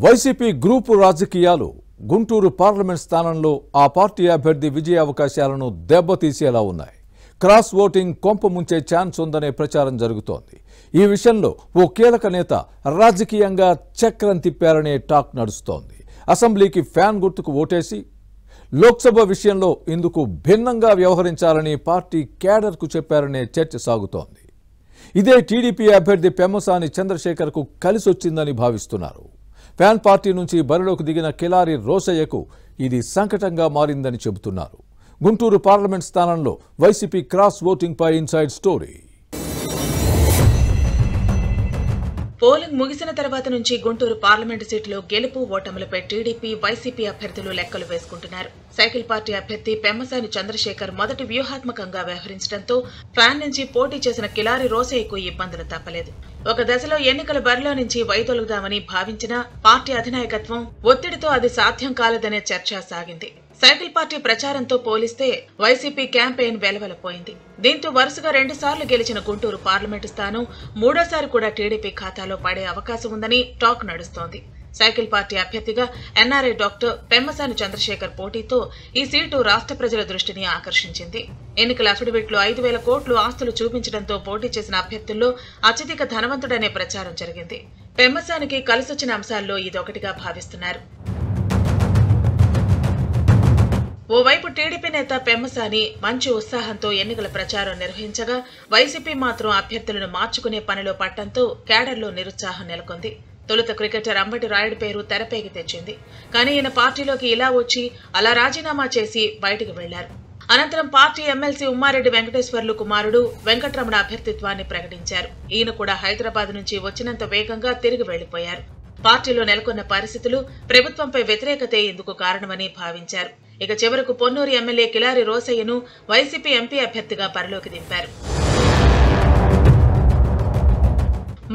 YCP group రాజకీయాలు Guntur parliament స్థానంలో ఆ పార్టీ అభ్యర్థి విజయ అవకాశాలను దెబ్బతీసేలా ఉన్నాయి. క్రాస్ ఓటింగ్ కొంప ముంచే ఛాన్స్ ఉందనే ప్రచారం జరుగుతోంది. ఈ విషయంలో ఓ కీలక నేత రాజకీయంగా చక్రం తిప్పారనే టాక్ నడుస్తోంది. అసెంబ్లీకి ఫ్యాన్ గుర్తుకు ఓటేసి లోక్సభ విషయంలో ఇందుకు భిన్నంగా వ్యవహరించాలని పార్టీ క్యాడర్కు చెప్పారనే చర్చ సాగుతోంది. ఇదే టీడీపీ అభ్యర్థి పెమ్మసాని చంద్రశేఖర్కు కలిసొచ్చిందని భావిస్తున్నారు. ఫ్యాన్ పార్టీ నుంచి బరిలోకి దిగిన కిలారి రోసయ్యకు ఇది సంకటంగా మారిందని చెబుతున్నారు. గుంటూరు పార్లమెంట్ స్థానంలో వైసీపీ క్రాస్ ఓటింగ్ పై ఇన్సైడ్ స్టోరీ. పోలింగ్ ముగిసిన తర్వాత నుంచి గుంటూరు పార్లమెంటు సీటులో గెలుపు ఓటములపై టీడీపీ, వైసీపీ అభ్యర్థులు లెక్కలు వేసుకుంటున్నారు. సైకిల్ పార్టీ అభ్యర్థి పెమ్మసాని చంద్రశేఖర్ మొదటి వ్యూహాత్మకంగా వ్యవహరించడంతో ఫ్యాన్ నుంచి పోటీ చేసిన కిలారి రోసయ్యకు ఇబ్బందులు తప్పలేదు. ఒక దశలో ఎన్నికల బరిలో నుంచి వైదొలుగుదామని భావించిన పార్టీ అధినాయకత్వం ఒత్తిడితో అది సాధ్యం కాలేదనే చర్చ సాగింది. సైకిల్ పార్టీ ప్రచారంతో పోలిస్తే వైసీపీ క్యాంపెయిన్ వెలవెలపోయింది. దీంతో వరుసగా 2 సార్లు గెలిచిన గుంటూరు పార్లమెంటు స్థానం మూడోసారి కూడా టీడీపీ ఖాతాలో పడే అవకాశం ఉందని టాక్ నడుస్తోంది. సైకిల్ పార్టీ అభ్యర్థిగా ఎన్ఆర్ఐ డాక్టర్ పెమ్మసాని చంద్రశేఖర్ పోటీతో ఈ సీటు రాష్ట్ర ప్రజల దృష్టిని ఆకర్షించింది. ఎన్నికల అఫిడవిట్లో 5,000 కోట్లు ఆస్తులు చూపించడంతో పోటీ చేసిన అభ్యర్థుల్లో అత్యధిక ధనవంతుడనే ప్రచారం జరిగింది. పెమ్మసానికి కలిసొచ్చిన అంశాల్లో ఇదొకటిగా భావిస్తున్నారు. ఓవైపు టీడీపీ నేత పెమ్మసాని మంచి ఉత్సాహంతో ఎన్నికల ప్రచారం నిర్వహించగా, వైసీపీ మాత్రం అభ్యర్థులను మార్చుకునే పనిలో పట్టడంతో క్యాడర్లో నిరుత్సాహం నెలకొంది. తొలుత క్రికెటర్ అంబటి రాయుడు పేరు తెరపైకి తెచ్చింది. కానీ ఈయన పార్టీలోకి ఇలా వచ్చి అలా రాజీనామా చేసి బయటకు వెళ్లారు. అనంతరం పార్టీ ఎమ్మెల్సీ ఉమ్మారెడ్డి వెంకటేశ్వర్లు కుమారుడు వెంకటరమణ అభ్యర్థిత్వాన్ని ప్రకటించారు. ఈయన కూడా హైదరాబాద్ నుంచి వచ్చినంత వేగంగా తిరిగి వెళ్లిపోయారు. పార్టీలో నెలకొన్న పరిస్థితులు ప్రభుత్వంపై వ్యతిరేకతే ఇందుకు కారణమని భావించారు. ఇక చివరకు పొన్నూరు ఎమ్మెల్యే కిలారి రోసయ్యను వైసీపీ ఎంపీ అభ్యర్థిగా బరిలోకి దింపారు.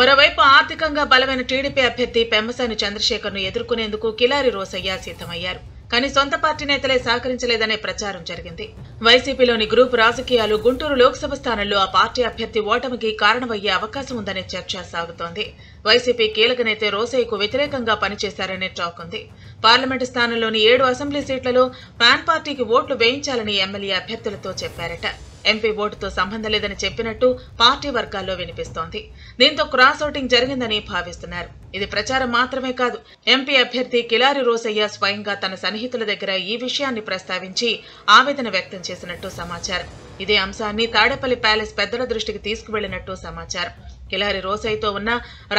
మరోవైపు ఆర్థికంగా బలమైన టీడీపీ అభ్యర్థి పెమ్మసాని చంద్రశేఖర్ను ఎదుర్కొనేందుకు కిలారి రోసయ్య సిద్ధమయ్యారు. కానీ సొంత పార్టీ నేతలే సహకరించలేదనే ప్రచారం జరిగింది. వైసీపీలోని గ్రూప్ రాజకీయాలు గుంటూరు లోక్సభ స్థానంలో ఆ పార్టీ అభ్యర్థి ఓటమికి కారణమయ్యే అవకాశం ఉందనే చర్చ సాగుతోంది. వైసీపీ కీలక నేత రోసయ్యకు వ్యతిరేకంగా పనిచేశారనే టాక్ ఉంది. పార్లమెంటు స్థానంలోని 7 అసెంబ్లీ సీట్లలో ఫ్యాన్ పార్టీకి ఓట్లు వేయించాలని ఎమ్మెల్యే అభ్యర్థులతో చెప్పారట. ఎంపీ ఓటుతో సంబంధం లేదని చెప్పినట్టు పార్టీ వర్గాల్లో వినిపిస్తోంది. దీంతో క్రాస్ ఓటింగ్ జరిగిందని భావిస్తున్నారు. ఇది ప్రచారం మాత్రమే కాదు, ఎంపీ అభ్యర్థి కిలారి రోసయ్య స్వయంగా తన సన్నిహితుల దగ్గర ఈ విషయాన్ని ప్రస్తావించి ఆవేదన వ్యక్తం చేసినట్టు సమాచారం. ఇదే అంశాన్ని తాడేపల్లి ప్యాలెస్ పెద్దల దృష్టికి తీసుకువెళ్లినట్టు సమాచారం. కిలారి రోసయ్యతో ఉన్న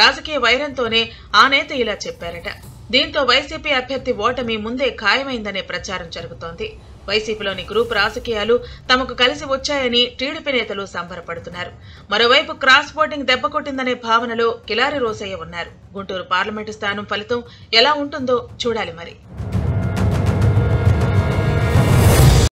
రాజకీయ వైరంతోనే ఆ నేత ఇలా చెప్పారట. దీంతో వైసీపీ అభ్యర్థి ఓటమి ముందే ఖాయమైందనే ప్రచారం జరుగుతోంది. వైసీపీలోని గ్రూప్ రాజకీయాలు తమకు కలిసి వచ్చాయని టీడీపీ నేతలు సంబరపడుతున్నారు. మరోవైపు క్రాస్ ఓటింగ్ దెబ్బకొట్టిందనే భావనలో కిలారి రోసయ్య ఉన్నారు. గుంటూరు పార్లమెంటు స్థానం ఫలితం ఎలా ఉంటుందో చూడాలి మరి.